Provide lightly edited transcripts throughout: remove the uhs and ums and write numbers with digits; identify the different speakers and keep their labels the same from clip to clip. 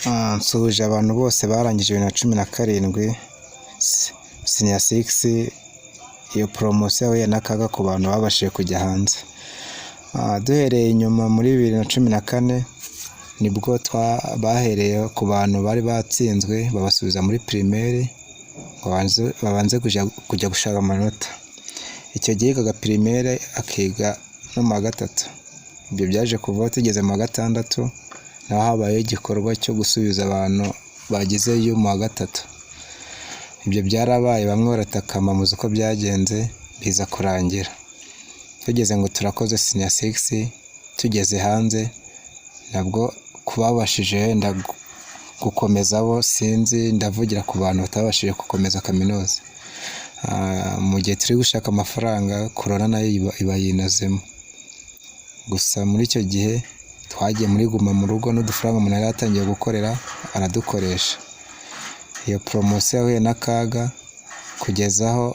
Speaker 1: Nsuhuje abantu bose barangije 2017 Senior 6. Iyo poromosiyo yahuye n'akaga ku bantu babashije kujya hanze. Duhereye inyuma muri 2014 nibwo bahereye ku bantu bari batsinzwe babasubiza muri primaire ngo babanze kujya gushaka amanota. Icyo gihe yigaga primaire akiga no mu wa gatatu. Ibyo byaje kuvaho tugeze mu wa gatandatu, naho habaye igikorwa cyo gusubiza abantu bagizeyo mu wa gatatu. Ibyo byarabaye, bamwe baratakama muzi uko byagenze, biza kurangira tugeze ngo turakoze Senior 6. Tugeze hanze nabwo kubabashije wenda gukomeza bo sinzi, ndavugira ku bantu batabashije gukomeza kaminuza. Mu gihe turi gushaka amafaranga, corona nayo iba yinazemo. Gusa muri icyo gihe twagiye muri guma mu rugo, n'udufaranga umuntu yari yatangiye gukorera aradukoresha. Iyo poromosiyo yahuye n'akaga kugeza aho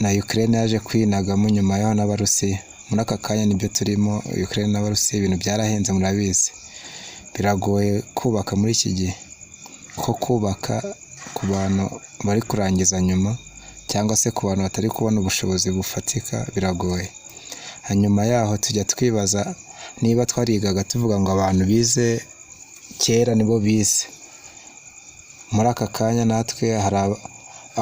Speaker 1: na Ukraine yaje kwinagamo nyuma yaho n'Abarusiya. Muri aka kanya nibyo turimo, Ukraine n'Abarusiya, ibintu byarahenze murabizi. Biragoye kubaka muri iki gihe, ko kubaka ku bantu bari kurangiza nyuma cyangwa se ku bantu batari kubona ubushobozi bufatika biragoye. Hanyuma yaho tujya twibaza niba twarigaga tuvuga ngo abantu bize kera nibo bize. Muri aka kanya natwe hari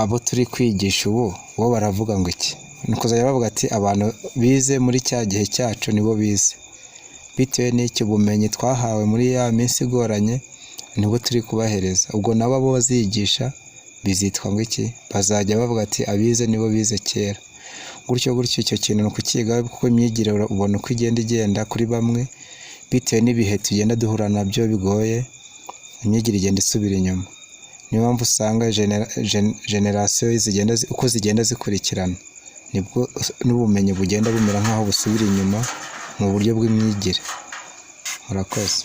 Speaker 1: abo turi kwigisha ubu, bo baravuga ngo iki? Ni ukuzajya bavuga ati abantu bize muri cya gihe cyacu nibo bize. Bitewe n'icyo bumenyi twahawe muri ya minsi igoranye nibwo turi kubahereza. Ubwo nabo abo bazigisha bizitwa ngo iki? Bazajya bavuga ati abize nibo bize kera. Gutyo icyo kintu ni ukukiga, kuko imyigire ubona uko igenda kuri bamwe bitewe n'ibihe tugenda duhura nabyo bigoye, imyigire igenda isubira inyuma. Niyo mpamvu usanga generasiyo uko zigenda zikurikirana nibwo n'ubumenyi bugenda bumera nk'aho busubira inyuma mu buryo bw'imyigire. Murakoze.